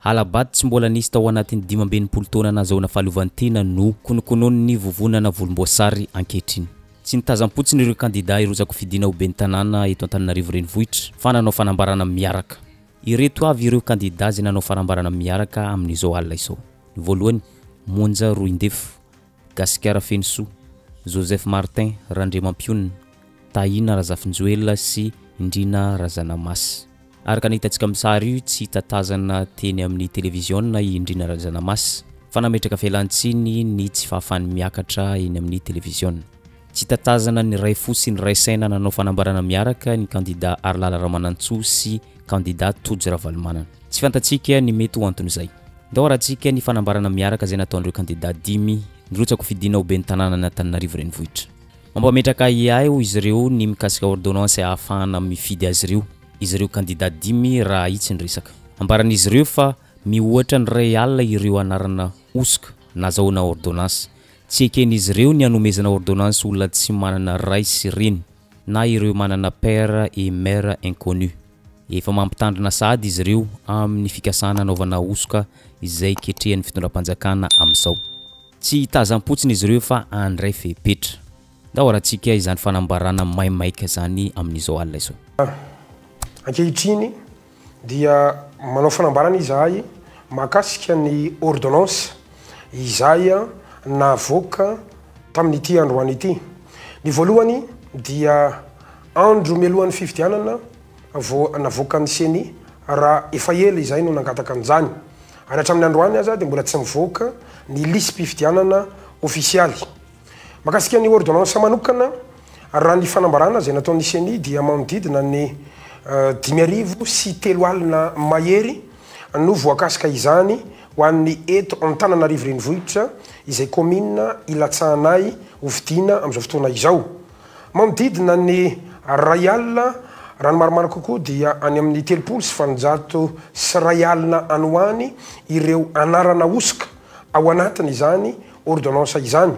Halabat tsy mbola nisy tao anatin'ny 12 taona nazahona fahalovantena no konokonon'ny vovonana volomboasary ankehitriny. Tsy nitazam-potsiny ireo kandida irozako fidina ho ben'ny tanàna eto Antananarivo renivohitra fa nanao fanambarana miaraka. Ireto avy ireo kandida izay nanao fanambarana miaraka amin'izao alina izao. Ny voalohany, Monja Roindefo, Gasikara Fenso, Joseph Martin Randremampiona, Tahina Razafinjoela sy Indrina Razanamasy. Araka ny hitantsika amin'ny sary io tsy tatazana teny amin'ny télévision i Indrina Razanamasy fa nametraka fialantsiny ny tsy fahafahany miakatra eny amin'ny télévision. Tsy tatazana ny ray fo sy ny ray saina nanao fanambarana miaraka ny kandida Arlala Ramanantsoa sy kandida Tojo Ravalomanana. Tsy fantatsika ny mety ho anton'izay. Ndao rahantsika ny fanambarana miaraka izay nataon'ireo kandida 10 nirotsako fidina ho ben'ny tanàna ny Antananarivo renivohitra. Mampametraka iaho izy ireo ny mikasika ordonnance ahafahana mifidy azy ireo. Izy ireo kandida 10 raha itsy ny resaka. Ambaran'izy ireo fa mihoatra ny ray alina ireo anarana osika nazahona ordonnance. Tsy eken'izy ireo ny anomezana ordonnance olona tsy manana ray sy reny na ireo manana père et mère inconnu. Efa mampitandrina sady izy ireo amin'ny fikasana anaovana osika izay ketrehan'ny fitondram-panjakana amin'izao. Tsy tazam-potsiny izy ireo fa andray fepetra. Ndao rahantsika izany fanambarana maimaika zany amin'izao alina izao. Ankehitriny dia manao fanambarana izahay mahakasika ny ordonnance izahay navoaka tamin'ity androany ity. Ny voalohany dia andro mialohan'ny fifidianana navoaka ny seny raha efa ela izay no nangataka an'izany. Ary hatramin'ny androany aza dia mbola tsy mivoaka ny listim-pifidianana ofisialy. Mahakasika ny ordonnance manokana raha ny fanambarana izay nataon'ny seny dia manodidina ny 5,000 sy 3 alina mahery no voakasika izany ho an'ny eto Antananarivo renivohitra izay commune Ilatsahanay hovidina amin'izao fotoana izao. Manodidina ny ray alina raha ny maromaro kokoa dia any amin'ny 300 sy 700 sy ray alina any hoany ireo anarana osika ao anatiny izany ordonnance izany.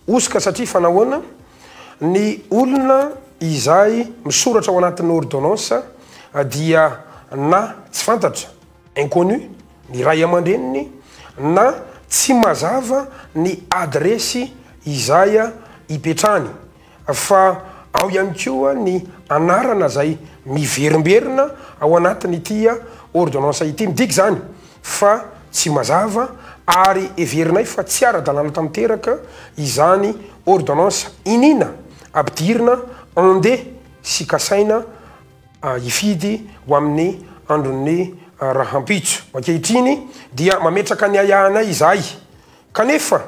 Osika satria fanahoana ny olona izay misoratra ao anatin'ny ordonnance dia na tsy fantatra inconnu ny ray aman-dreniny na tsy mazava ny adresy izay ipetrany fa ao ihany koa ny anarana zay miverimberina ao anatiny ity ordonnance ity. Midika zany fa tsy mazava ary everinay fa tsy ara-dalàna tamiteraka izany ordonnance inina ampidirina andeha sy kasaina ifidy ho amin'ny andron'ny rahampitso. Ankehitriny dia mametraka ny ayahanay izahay kanefa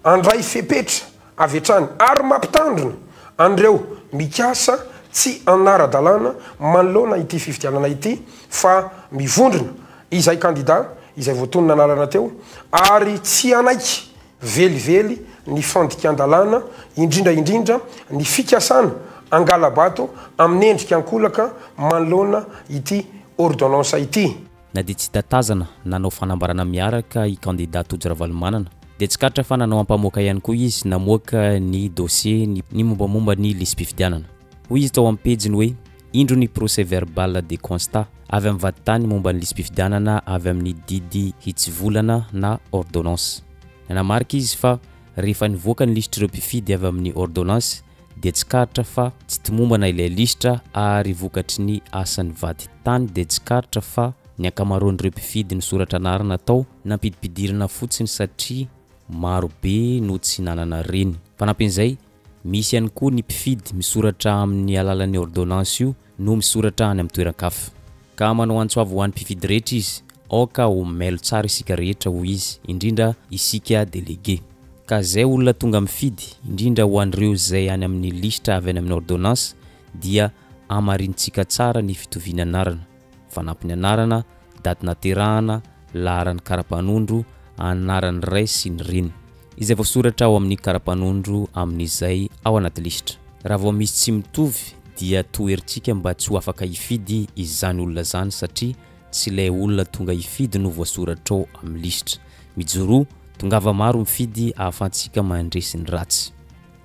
andray fepetra avy hatrany ary mampitandrina andreo mikasa tsy anara-dalàna manoloana ity fifidianana ity fa mivondrona izay kandida izay voatonina analana teo ary tsy anaiky velively ny fandikan-dalàna indrindra ny fikasana angalabato amin'ny endrika ankolaka manoloana ity ordonnance ity. Na dia tsy tatazana nanao fanambarana miaraka i kandida Tojo Ravalomanana dia tsy katra fa nanao ampamoaka ihany koa izy namoaka ny dossier ny mombamomba ny listim-pifidianana. Hoy izy tao amin'ny pejiny hoe indro ny procès verbal de constat avy amin'ny vatitany momba ny listim-pifidianana avy amin'ny didy hitsivolana na ordonnance. Nanamarika izy fa rehefa nivoaka ny lisitra ireo mpifidy avy amin'ny ordonnance dia tsy karitra fa tsy timombana ilay lisitra ary vokatry ny asan'ny vatitany dia tsy karitra fa ny ankamaroan'ireo mpifidy ny soratra anarana tao nampidipidirana fotsiny satria marobe no tsy nanana reny. Fanampin'izay misy ihany koa ny mpifidy misoratra amin'ny alalan'ny ordonnance io no misoratra any amin'ny toeran-kafa. Ka manao antsoavo ho an'ny mpifidy rehetra izy aoka ho mailo tsara isika rehetra ho izy indrindra isika délégué. Ka zay olona tonga mifidy indrindra ho an'ireo izay any amin'ny listra avy any amin'ny ordonnance dia amarintsika tsara ny fitoviana anarana, fanampiny anarana, daty naterahana, laharan'ny karapanondro, anaran'ny ray sy ny reny izay voasoratra ao amin'ny karapanondro amin'izay ao anaty listra. Raha vao misy tsy mitovy dia toeritsika mba tsy ho afaka hifidy izany olona zany satria tsy ilay olona tonga hifidy no voasoratra ao amin'ny listra. Mijoro tongava maro mifidy ahafahantsika mandresy ny ratsy.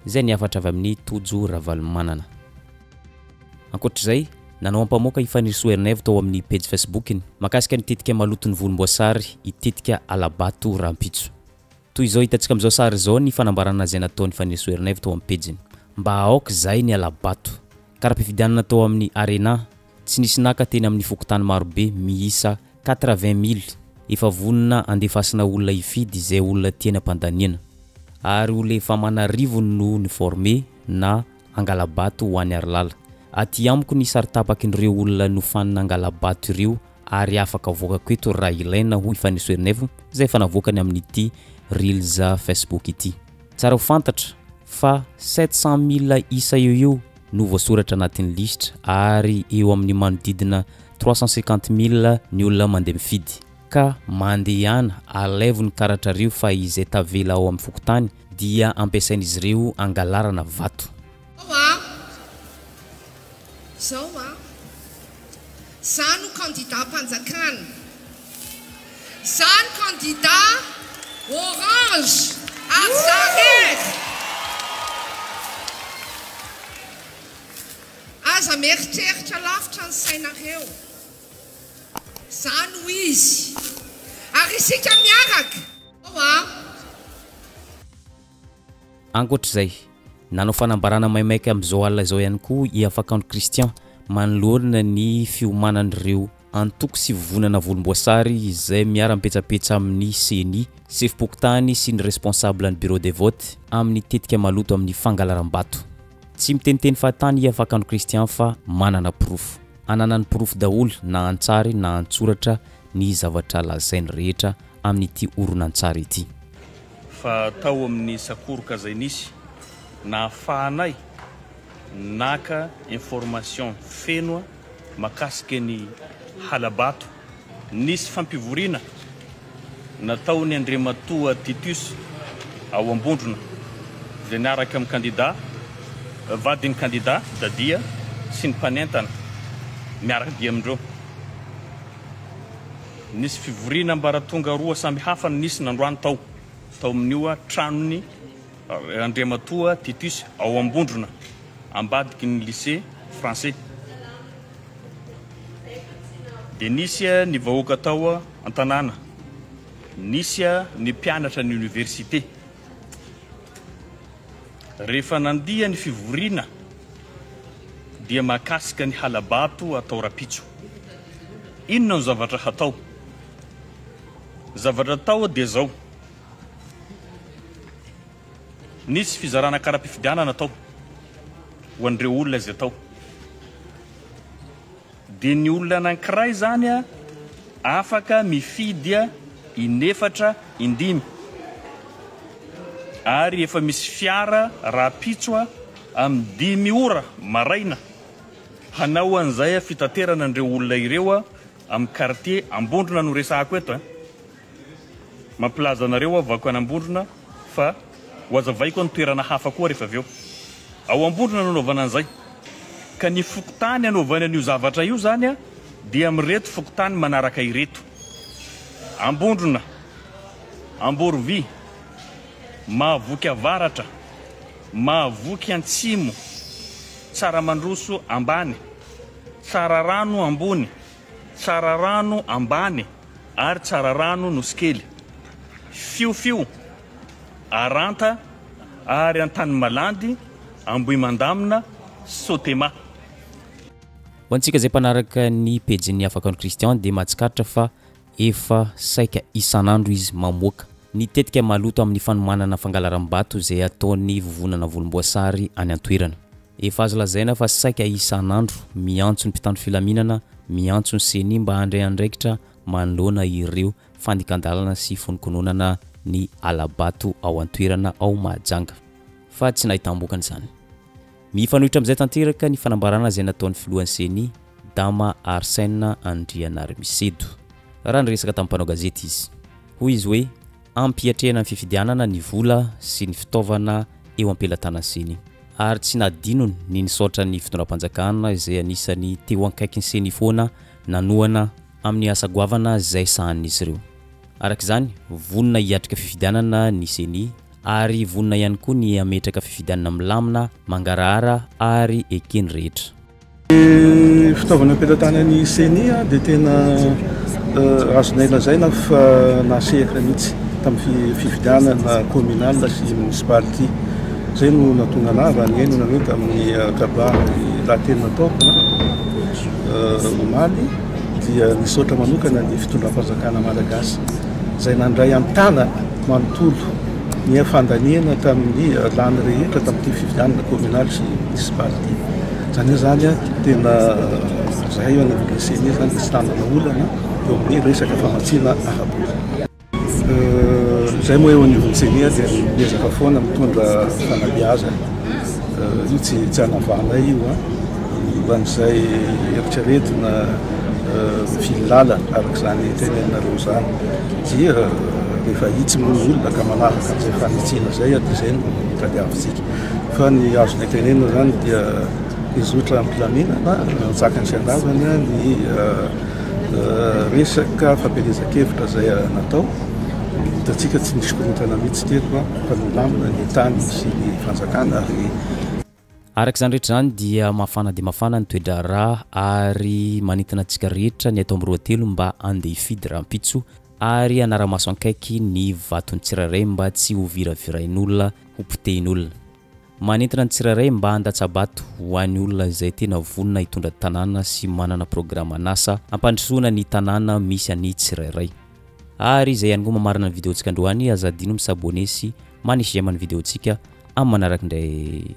Izay ny afatra avy amin'ny Tojo Ravalomanana. Ankoatr'izay nanao ampamoaka ifaniriso Ernève tao amin'ny page Facebook-iny makasika nitetika malotony volomboasary itetika Alabato Rampitso. Toy izao hitantsika am'izao sary zao ny fanambarana zay nataony ifaniriso Ernève tao amin'ny page-iny. Mba aoka zay ny Alabato. Karaha-pifidianana tao amin'ny Arena tsy nisy naka teny amin'ny fokotany marobe miisa 80,000 efa vonona andefasana olona ifidy izay olona tiana pandaniana. Ary olona efa manarivo no niforme na Angalabato ho an'ny Arlala. Aty amiko ny sary tapakin'ireo olona nofanina Angalabato ireo ary afaka voaka eto raha ilaina ho ifaniriso Ernève zay efa navoakany amin'ity Reels Facebook ity. Tsara ho fantatra fa 700,000 isa eo no voasoratra anatin'ny listra ary eo amin'ny manodidina 350,000 ny olona mandeha mifidy. Ka mandehana alevony karatra reo fa izay tavela ao amin'ny fokotany dia ampiasain'izy ireo angalarana vato. Zao zany candidat panjakana. Zany candidat Orange Arzaret. Aza mieritreritra lavitra ny sainareo. Zany ho izy. Ary isika miaraka. Ankoatr'izay, nanao fanambarana maimaika am'izao alina zao ihany koa i afakano Christian manoloana ny fiomanan'ireo antoko sy vovonana volomboasary izay miara-mipetsapetsa amin'ny CENI, sefim-pokotany sy ny responsable ny bureau de vote amin'ny tetika maloto amin'ny fangalaram-bato. Tsy miteniteny fahatany i afakano Christian fa manana proof. Ananany proof daholo na antsary na antsoratra ny zavatra lazainy rehetra amin'ity oronan-tsary ity. Fa tao amin'ny sakoroka zay nisy na fahanay naka information fenoa makasika ny Halabato nisy fampivoriana nataony Andriamatoa Titus ao Ambondrona zay niaraka amin'ny candidat vadiny candidat dadia sy ny mpanentana miaraka dia amindreo. Nisy fivoriana mbaratonga roa samby hafa nisy nandroany tao amin'io tranony Andriamatoa Titus ao Ambondrona ambadiky ny lycée français. De nisy ny vahoaka tao an-tanàna, nisy ny mpianatra ny université. Rehefa nandia ny fivoriana dia makasika ny Halabato atao Rapitso. Inona no zavatra hatao? Zavatra tao dia zao. Nisy fizarana karaha-pifidianana tao ho an'ireo olona izay tao. Dia ny olona anankiray zany afaka mifidy inefatra indimy. Ary efa misy fiara Rapitso amin'ny 5 ora maraina hanao an'izay fitaterana an'ireo olona ireo amin'ny quartier Ambondrona no resahako eto. Mampilaza anareo avako any Ambondrona fa ho azavaiko ny toerana hafa koa rehefa avy eo. Ao Ambondrona nanaovana an'izay. Ka ny fokotany anaovana an'io zavatra io zany dia amireto fokotany manaraka ireto: Ambondrona, Amborovy, Mahavoky Avaratra, Mahavoky Antsimo, Tsaramandroso ambany, Tsararano ambony, Tsararano ambany ary Tsararano Nosikely, Fiofio, Aranta ary Antanimalandy, Ambohimandamina, Sotema. Ho antsika zay mpanaraka ny pejin'ny afakano Christian dia mahatsikaritra fa efa saika isan'andro izy mamoaka ny tetika maloto amin'ny fanomanana fangalaram-bato zay ataony vovonana volomboasary any an-toerana. Efa azo lazaina fa saika isan'andro miantso ny mpitandro filaminana, miantso ny CENI mba handray andraikitra manoloana ireo fandikandalana sy fonokononana ny Alabato ao an-toerana ao Mahajanga. Fa tsy nahitam-bokany izany. Mifanohitra amin'izay tanteraka ny fanambarana izay nataon'ny filohan'ny CENI Dama Arsène Andrianarimisedo. Raha niresaka tamin'ny mpanao gazety izy. Hoy izy hoe ampiatrehana ny fifidianana ny vola sy ny fitaovana eo am-pelantanan'ny CENI. Ary tsy nadinony ny nisaotra ny fitondram-panjakana izay anisany teo ankaikin'ny CENI foana nanoana amin'ny asa goavana izay sahanin'izy ireo. Araka izany, vonona hiatrika fifidianana ny CENI ary vonona ihany koa ny ametraka fifidianana milamina, mangarahara ary ekeny rehetra. Fitaovana ampelantanan'ny CENI dia tena azonay lazaina fa nasehatra mihitsy tamin'ny fifidianana communal sy municipalité. Zay no natonga anava ny haino nareo tamin'ny kabary raha tena nataoko omaly dia nisaotra manokana ny fitondram-panjakana malagasy zay nandray an-tana manontolo ny fandaniana tamin'ny lany rehetra tamin'ity fifidianana communal sy municipalité. Zany zany tena zahay eo anavy CENI zany tsy tanana olana eo amin'ny resaka famatsiana ahabola. Zay moa eo anivon'ny CENI dia miezaka foana mitondra fanabeaza io tsy anavana io mban'izay eritreretina filala araka zany tenenareo zany dia rehefa hitsy moa olona ka manaraka an'izay fanitsiana zay dia zay no mitadiavintsika fa ny azonay tenena zany dia izotra ampilaminana nitsakany sy andavana ny resaka fampielezan-kevitra zay natao tatsika tsy nisy korontana mihitsy teto fa nolamina ny tany sy ny fanjakana ary araka zany rehetra zany dia mafana dia mafana ny toedra raha ary manintana antsika rehetra ny atao am'roa telo mba andeha hifidy rahampitso ary anara-maso ankaiky ny vaton'ny tsirairay mba tsy ho viravirain'olona ho potehin'olona. Manentana ny tsirairay mba handatsabato ho an'ny olona izay tena vonona hitondra tanàna sy manana programa nasa ampandrosoana ny tanàna misy any tsirairay. Ary izay ihany koa mamarana ny videontsika androany azadino misabone sy manisy j'aime ny videontsika amin'ny manaraka indray.